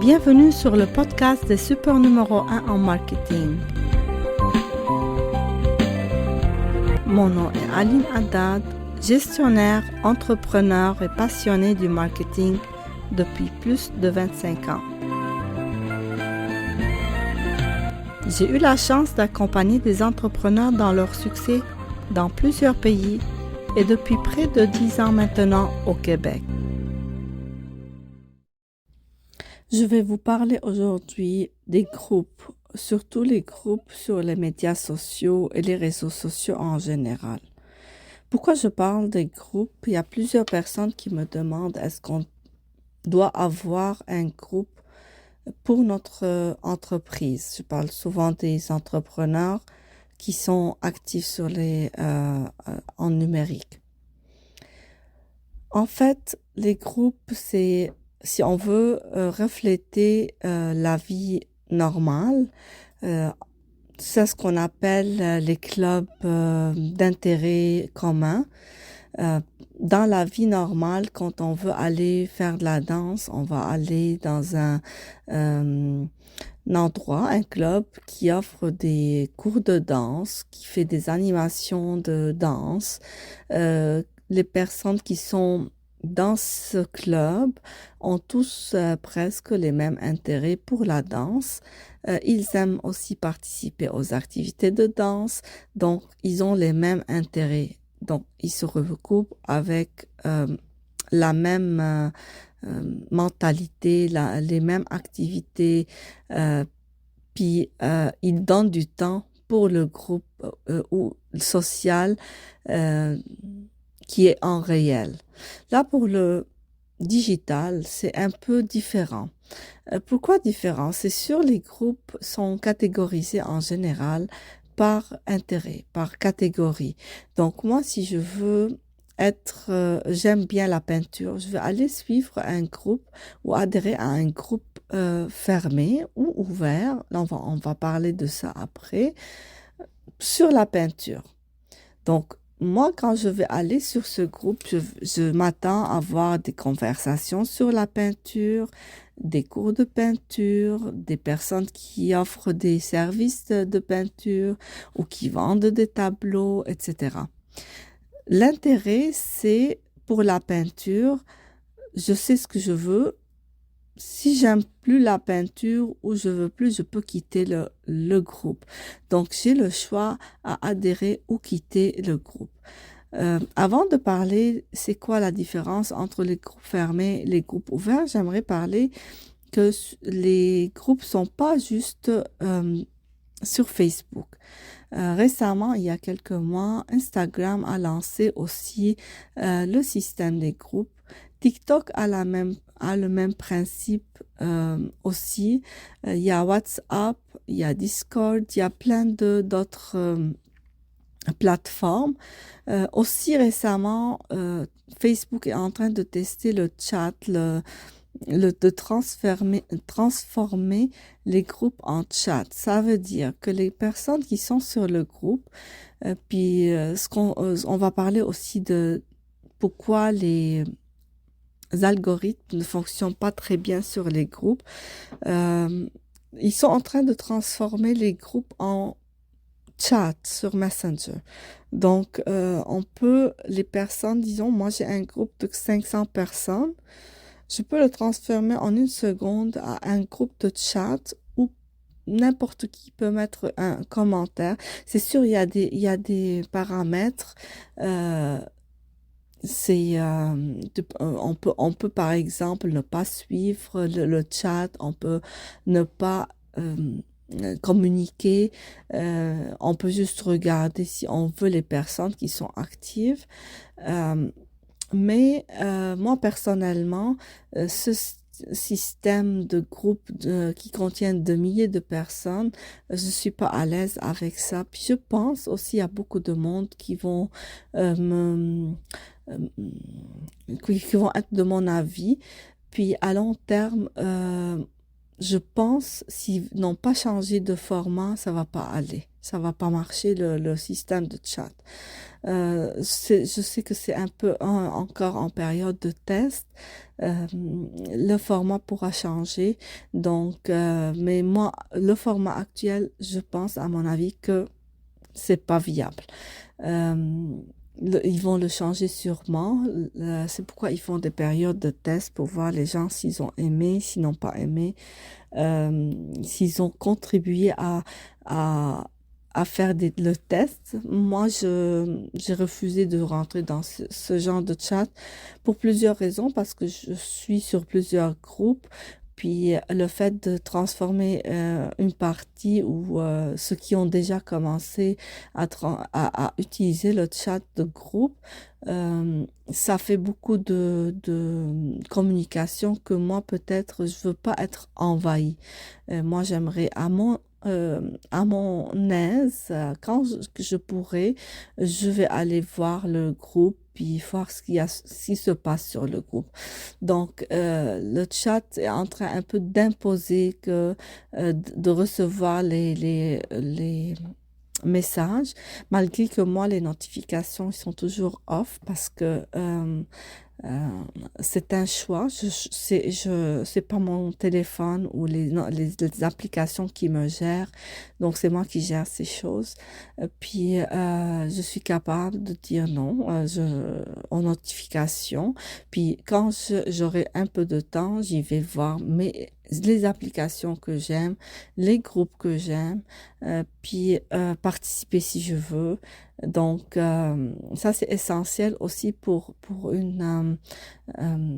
Bienvenue sur le podcast des super numéro 1 en marketing. Mon nom est Aline Haddad, gestionnaire, entrepreneur et passionnée du marketing depuis plus de 25 ans. J'ai eu la chance d'accompagner des entrepreneurs dans leur succès dans plusieurs pays et depuis près de 10 ans maintenant au Québec. Je vais vous parler aujourd'hui des groupes, surtout les groupes sur les médias sociaux et les réseaux sociaux en général. Pourquoi je parle des groupes? Il y a plusieurs personnes qui me demandent est-ce qu'on doit avoir un groupe pour notre entreprise. Je parle souvent des entrepreneurs qui sont actifs sur en numérique. En fait, les groupes, c'est si on veut refléter la vie normale, c'est ce qu'on appelle les clubs d'intérêt commun. Dans la vie normale, quand on veut aller faire de la danse, on va aller dans un endroit, un club qui offre des cours de danse, qui fait des animations de danse. Les personnes qui sont dans ce club ont tous presque les mêmes intérêts pour la danse. Ils aiment aussi participer aux activités de danse, donc ils ont les mêmes intérêts. Donc, ils se regroupent avec la même mentalité, les mêmes activités, puis ils donnent du temps pour le groupe ou social qui est en réel. Là, pour le digital, c'est un peu différent. Pourquoi différent? C'est sûr, les groupes sont catégorisés en général par intérêt, par catégorie. Donc, moi, si je veux j'aime bien la peinture, je vais aller suivre un groupe ou adhérer à un groupe fermé ou ouvert. Là, on va parler de ça après, sur la peinture. Donc, moi, quand je vais aller sur ce groupe, je m'attends à avoir des conversations sur la peinture, des cours de peinture, des personnes qui offrent des services de peinture ou qui vendent des tableaux, etc. L'intérêt, c'est pour la peinture, je sais ce que je veux. Si j'aime plus la peinture ou je veux plus, je peux quitter le groupe. Donc, j'ai le choix à adhérer ou quitter le groupe. Avant de parler, c'est quoi la différence entre les groupes fermés et les groupes ouverts? J'aimerais parler que les groupes sont pas juste sur Facebook. Récemment, il y a quelques mois, Instagram a lancé aussi le système des groupes. TikTok a le même principe aussi. Il y a WhatsApp, il y a Discord, il y a plein d'autres plateformes. Aussi récemment, Facebook est en train de tester le chat, de transformer les groupes en chat. Ça veut dire que les personnes qui sont sur le groupe, puis on va parler aussi de pourquoi les algorithmes ne fonctionnent pas très bien sur les groupes. Ils sont en train de transformer les groupes en chat sur Messenger. Donc, les personnes, disons, moi j'ai un groupe de 500 personnes, je peux le transformer en une seconde à un groupe de chat où n'importe qui peut mettre un commentaire. C'est sûr, il y a des paramètres. On peut par exemple ne pas suivre le chat, on peut ne pas communiquer, on peut juste regarder si on veut les personnes qui sont actives. Mais moi personnellement, ce système de groupe qui contiennent de milliers de personnes, je suis pas à l'aise avec ça. Puis je pense aussi à beaucoup de monde qui vont qui vont être de mon avis. Puis à long terme, je pense, s'ils n'ont pas changé de format, ça va pas aller. Ça va pas marcher le système de chat. Je sais que c'est un peu encore en période de test. Le format pourra changer. Donc, mais moi, le format actuel, je pense, à mon avis, que c'est pas viable. Euh, Ils vont le changer sûrement. C'est pourquoi ils font des périodes de test pour voir les gens s'ils ont aimé, s'ils n'ont pas aimé, s'ils ont contribué à, à faire le test. Moi, j'ai refusé de rentrer dans ce genre de chat pour plusieurs raisons, parce que je suis sur plusieurs groupes. Puis le fait de transformer une partie ou ceux qui ont déjà commencé à utiliser le chat de groupe, ça fait beaucoup de communication que moi, peut-être, je veux pas être envahie. Moi, j'aimerais à mon aise, quand je pourrai, je vais aller voir le groupe puis voir ce qui se passe sur le groupe. Donc, le chat est en train un peu d'imposer de recevoir les messages, malgré que moi, les notifications, ils sont toujours off parce que euh, c'est un choix. C'est pas mon téléphone ou non, les applications qui me gèrent. Donc, c'est moi qui gère ces choses. Puis, je suis capable de dire non aux notifications. Puis, quand j'aurai un peu de temps, j'y vais voir les applications que j'aime, les groupes que j'aime, puis participer si je veux. Donc, ça, c'est essentiel aussi pour une euh,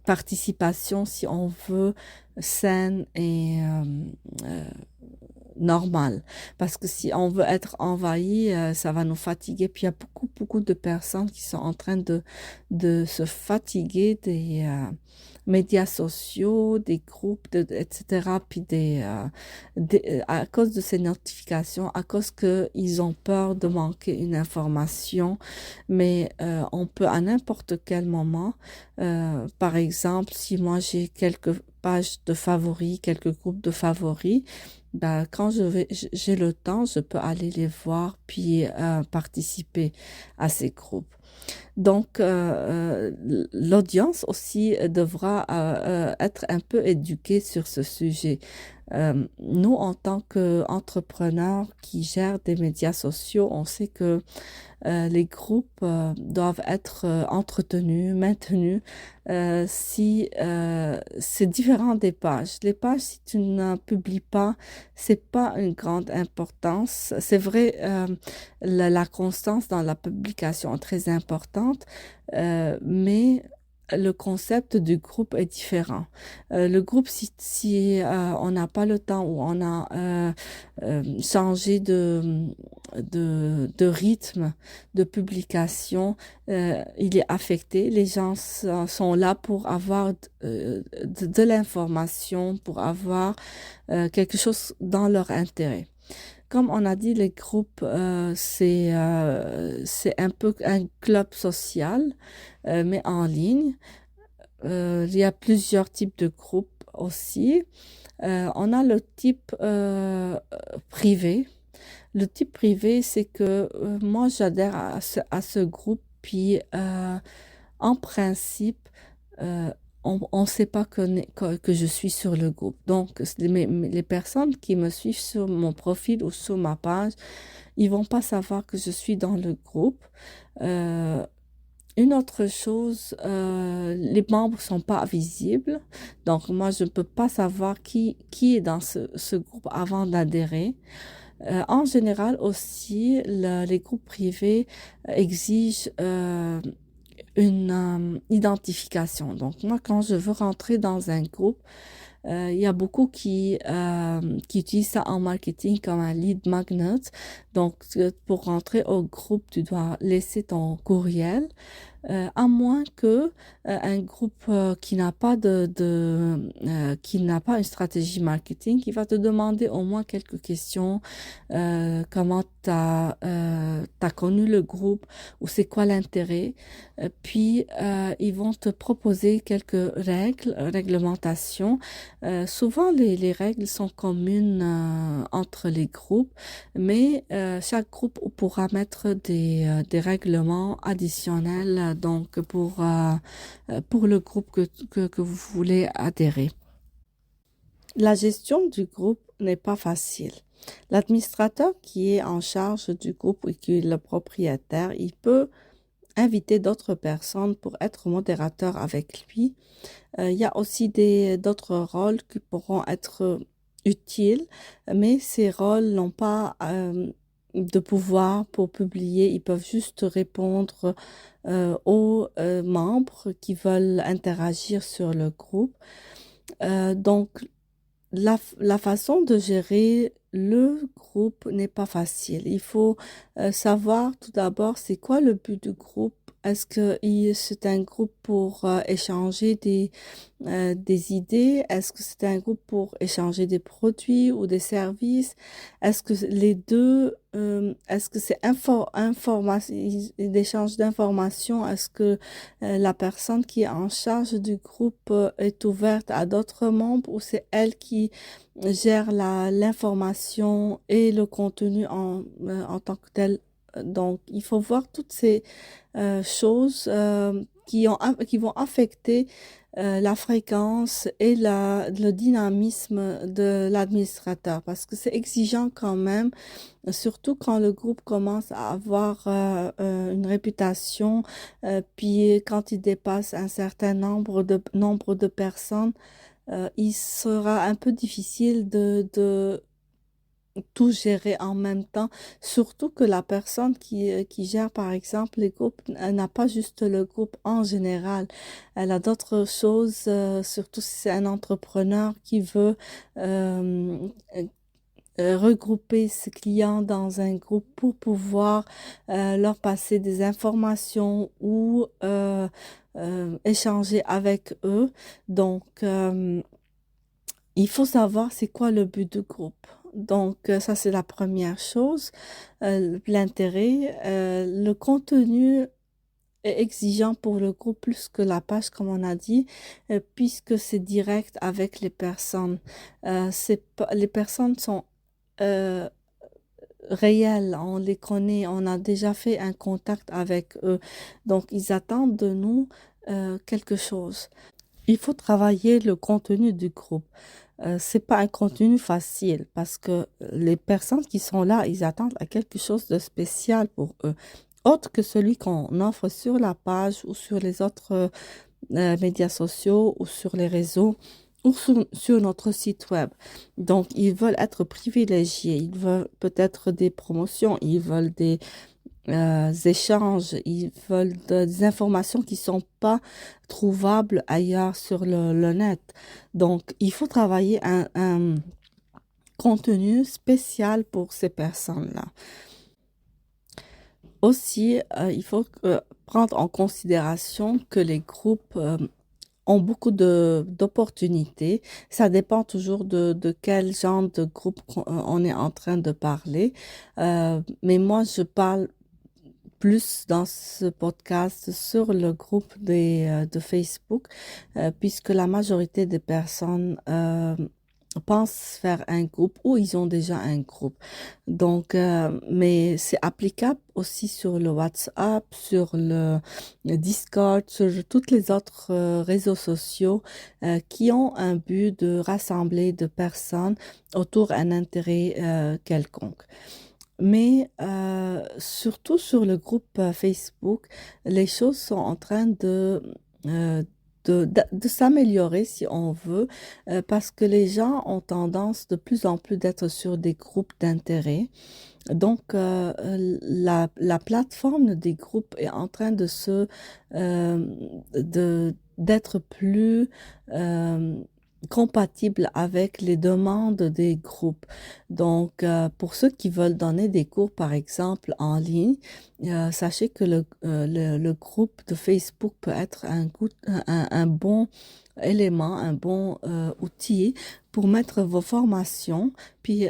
participation, si on veut, saine et euh, normale. Parce que si on veut être envahi, ça va nous fatiguer. Puis il y a beaucoup de personnes qui sont en train de se fatiguer des médias sociaux, des groupes, etc. Puis à cause de ces notifications, à cause qu'ils ont peur de manquer une information. Mais on peut à n'importe quel moment, par exemple, si moi j'ai quelques pages de favoris, quelques groupes de favoris, ben, quand j'ai le temps, je peux aller les voir puis participer à ces groupes. Donc, l'audience aussi devra être un peu éduquée sur ce sujet. Nous, en tant qu'entrepreneurs qui gèrent des médias sociaux, on sait que les groupes doivent être entretenus, maintenus. Si c'est différent des pages. Les pages, si tu ne publies pas, c'est pas une grande importance. C'est vrai, la constance dans la publication est très importante, mais le concept du groupe est différent. Le groupe, si on n'a pas le temps ou on a changé de rythme de publication, il est affecté. Les gens sont là pour avoir de l'information, pour avoir quelque chose dans leur intérêt. Comme on a dit, les groupes, c'est un peu un club social, mais en ligne. Il y a plusieurs types de groupes aussi. On a le type privé. Le type privé, c'est que moi, j'adhère à ce groupe, puis en principe, euh, on ne sait pas que je suis sur le groupe. Donc, les personnes qui me suivent sur mon profil ou sur ma page, ils vont pas savoir que je suis dans le groupe. Euh, une autre chose, les membres sont pas visibles. Donc, moi, je ne peux pas savoir qui est dans ce groupe avant d'adhérer. En général aussi, les groupes privés exigent une identification. Donc, moi, quand je veux rentrer dans un groupe, il y a beaucoup qui utilisent ça en marketing comme un lead magnet. Donc, pour rentrer au groupe, tu dois laisser ton courriel. À moins que un groupe qui n'a pas qui n'a pas une stratégie marketing, qui va te demander au moins quelques questions, comment t'as connu le groupe ou c'est quoi l'intérêt. Puis ils vont te proposer quelques réglementations. Souvent, les règles sont communes entre les groupes, mais chaque groupe pourra mettre des règlements additionnels donc pour le groupe que vous voulez adhérer. La gestion du groupe n'est pas facile. L'administrateur qui est en charge du groupe et qui est le propriétaire, il peut inviter d'autres personnes pour être modérateur avec lui. Il y a aussi d'autres rôles qui pourront être utiles, mais ces rôles n'ont pas de pouvoir pour publier. Ils peuvent juste répondre aux membres qui veulent interagir sur le groupe. Donc, la façon de gérer le groupe n'est pas facile. Il faut savoir tout d'abord c'est quoi le but du groupe. Est-ce que c'est un groupe pour échanger des idées? Est-ce que c'est un groupe pour échanger des produits ou des services? Est-ce que les deux, est-ce que c'est l'échange d'informations? Est-ce que la personne qui est en charge du groupe est ouverte à d'autres membres ou c'est elle qui gère l'information et le contenu en tant que tel? Donc, il faut voir toutes ces choses qui vont affecter la fréquence et le dynamisme de l'administrateur parce que c'est exigeant quand même, surtout quand le groupe commence à avoir une réputation, puis quand il dépasse un certain nombre de personnes, il sera un peu difficile de tout gérer en même temps, surtout que la personne qui gère, par exemple, les groupes, elle n'a pas juste le groupe en général. Elle a d'autres choses, surtout si c'est un entrepreneur qui veut euh, regrouper ses clients dans un groupe pour pouvoir leur passer des informations ou échanger avec eux. Donc, il faut savoir c'est quoi le but du groupe. Donc, ça, c'est la première chose. L'intérêt, le contenu est exigeant pour le groupe plus que la page, comme on a dit, puisque c'est direct avec les personnes. Les personnes sont euh, réelles, on les connaît, on a déjà fait un contact avec eux. Donc, ils attendent de nous quelque chose. Il faut travailler le contenu du groupe. C'est pas un contenu facile parce que les personnes qui sont là, ils attendent à quelque chose de spécial pour eux, autre que celui qu'on offre sur la page ou sur les autres médias sociaux ou sur les réseaux ou sur notre site web. Donc, ils veulent être privilégiés, ils veulent peut-être des promotions, ils veulent des échanges, ils veulent des informations qui sont pas trouvables ailleurs sur le net. Donc, il faut travailler un contenu spécial pour ces personnes-là. Aussi, il faut prendre en considération que les groupes ont beaucoup d'opportunités. Ça dépend toujours de quel genre de groupe on est en train de parler. Mais moi, je parle plus dans ce podcast sur le groupe de Facebook, puisque la majorité des personnes pensent faire un groupe ou ils ont déjà un groupe. Donc, mais c'est applicable aussi sur le WhatsApp, sur le Discord, sur tous les autres réseaux sociaux qui ont un but de rassembler de personnes autour d'un intérêt quelconque. Mais surtout sur le groupe Facebook, les choses sont en train euh, de s'améliorer si on veut, parce que les gens ont tendance de plus en plus d'être sur des groupes d'intérêt. Donc, la plateforme des groupes est en train d'être plus compatible avec les demandes des groupes. Donc, pour ceux qui veulent donner des cours, par exemple, en ligne, sachez que le groupe de Facebook peut être un bon élément, un bon outil pour mettre vos formations, puis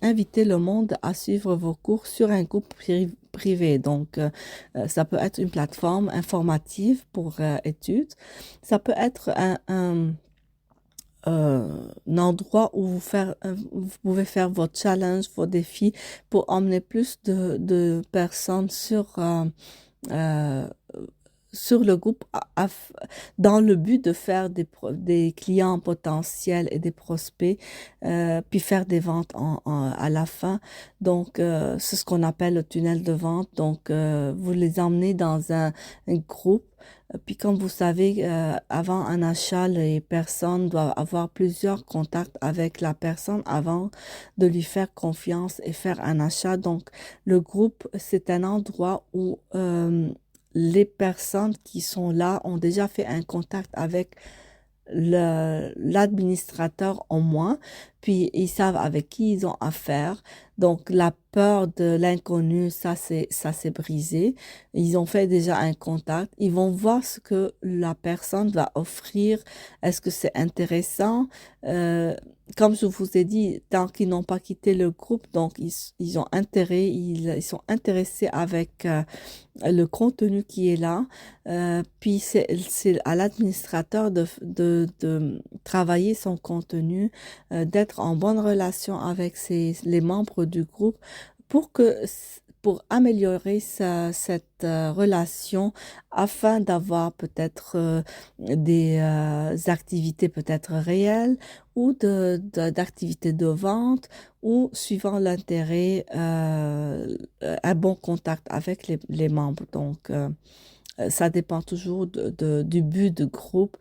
inviter le monde à suivre vos cours sur un groupe privé. Donc, ça peut être une plateforme informative pour études. Ça peut être un endroit où vous pouvez faire vos challenges, vos défis pour emmener plus de personnes euh, sur le groupe dans le but de faire des clients potentiels et des prospects, puis faire des ventes à la fin. Donc, c'est ce qu'on appelle le tunnel de vente. Donc, vous les emmenez dans un groupe. Puis, comme vous savez, avant un achat, les personnes doivent avoir plusieurs contacts avec la personne avant de lui faire confiance et faire un achat. Donc, le groupe, c'est un endroit où les personnes qui sont là ont déjà fait un contact avec l'administrateur au moins, puis ils savent avec qui ils ont affaire. Donc la peur de l'inconnu, ça s'est brisé. Ils ont fait déjà un contact. Ils vont voir ce que la personne va offrir. Est-ce que c'est intéressant? Euh, Comme je vous ai dit, tant qu'ils n'ont pas quitté le groupe, donc ils ont intérêt, ils sont intéressés avec le contenu qui est là. Puis c'est à l'administrateur de travailler son contenu, d'être en bonne relation avec les membres du groupe pour pour améliorer cette relation afin d'avoir peut-être des activités peut-être réelles ou d'activités de vente ou suivant l'intérêt un bon contact avec les membres. Donc, ça dépend toujours du but du groupe,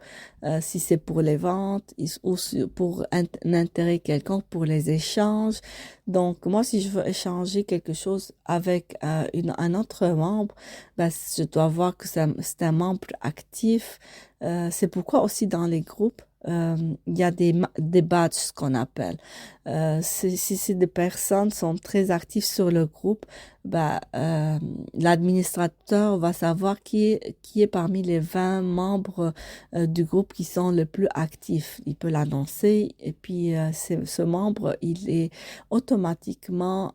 si c'est pour les ventes ou pour un intérêt quelconque, pour les échanges. Donc, moi, si je veux échanger quelque chose avec un autre membre, ben, je dois voir que c'est un membre actif. C'est pourquoi aussi dans les groupes, il y a des badges, ce qu'on appelle. Si des personnes sont très actives sur le groupe, bah, l'administrateur va savoir qui est parmi les 20 membres du groupe qui sont le plus actifs. Il peut l'annoncer et puis ce membre, il est automatiquement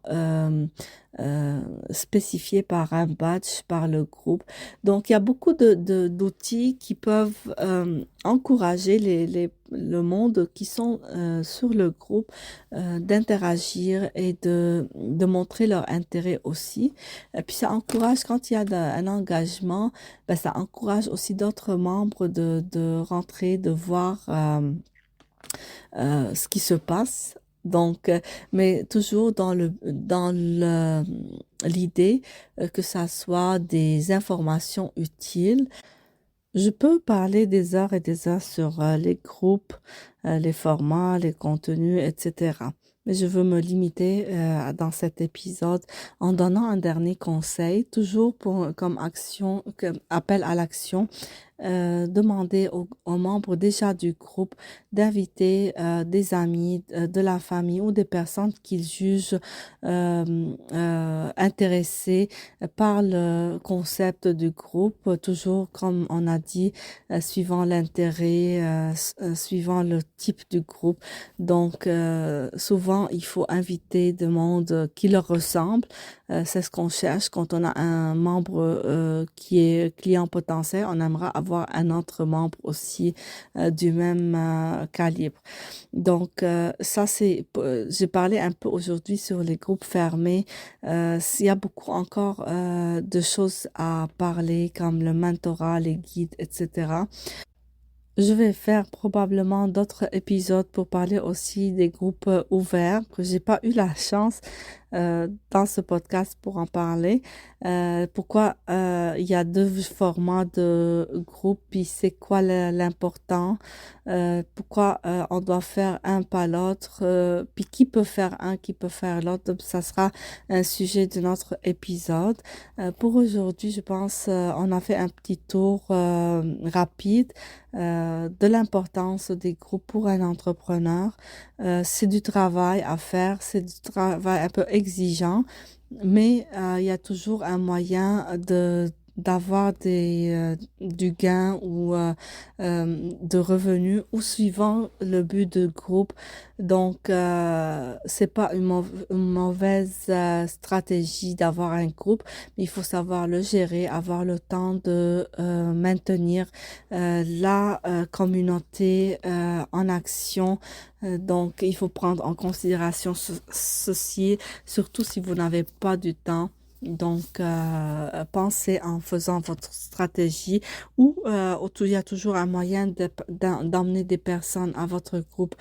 spécifié par un badge, par le groupe. Donc, il y a beaucoup d'outils qui peuvent encourager le monde qui sont sur le groupe d'interagir et de montrer leur intérêt aussi. Et puis ça encourage, quand il y a un engagement, ben, ça encourage aussi d'autres membres de rentrer, de voir ce qui se passe. Donc, mais toujours l'idée que ça soit des informations utiles. Je peux parler des heures et des heures sur les groupes, les formats, les contenus, etc. Mais je veux me limiter dans cet épisode en donnant un dernier conseil, toujours comme action, comme appel à l'action. Demander aux membres déjà du groupe d'inviter des amis, de la famille ou des personnes qu'ils jugent intéressés par le concept du groupe, toujours comme on a dit, suivant l'intérêt, suivant le type du groupe. Donc, souvent, il faut inviter des mondes qui leur ressemblent. C'est ce qu'on cherche quand on a un membre qui est client potentiel. On aimerait avoir un autre membre aussi du même calibre. Donc, ça, j'ai parlé un peu aujourd'hui sur les groupes fermés. Il y a beaucoup encore de choses à parler comme le mentorat, les guides, etc. Je vais faire probablement d'autres épisodes pour parler aussi des groupes ouverts que j'ai pas eu la chance dans ce podcast pour en parler. Pourquoi il y a deux formats de groupe, puis c'est quoi l'important, pourquoi on doit faire un pas l'autre, puis qui peut faire un, qui peut faire l'autre. Donc, ça sera un sujet de notre épisode. Pour aujourd'hui, je pense on a fait un petit tour rapide de l'importance des groupes pour un entrepreneur. C'est du travail à faire, c'est du travail un peu exigeant, mais il y a toujours un moyen d'avoir du gain ou de revenus ou suivant le but de groupe. Donc, c'est pas une mauvaise stratégie d'avoir un groupe, mais il faut savoir le gérer, avoir le temps de maintenir la communauté en action. Donc, il faut prendre en considération ceci, surtout si vous n'avez pas du temps. Donc, pensez en faisant votre stratégie ou il y a toujours un moyen d'emmener des personnes à votre groupe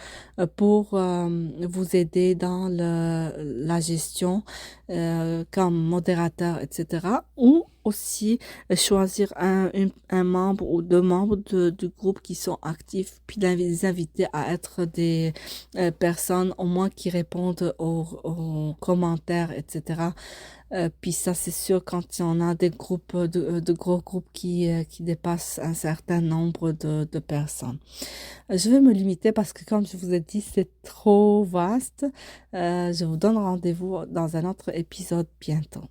pour vous aider dans la gestion comme modérateur, etc. Ou aussi choisir un membre ou deux membres du groupe qui sont actifs, puis les inviter à être des personnes au moins qui répondent aux commentaires, etc. Puis ça, c'est sûr quand on a des groupes, de gros groupes qui dépassent un certain nombre de personnes. Je vais me limiter parce que, comme je vous ai dit, c'est trop vaste. Je vous donne rendez-vous dans un autre épisode bientôt.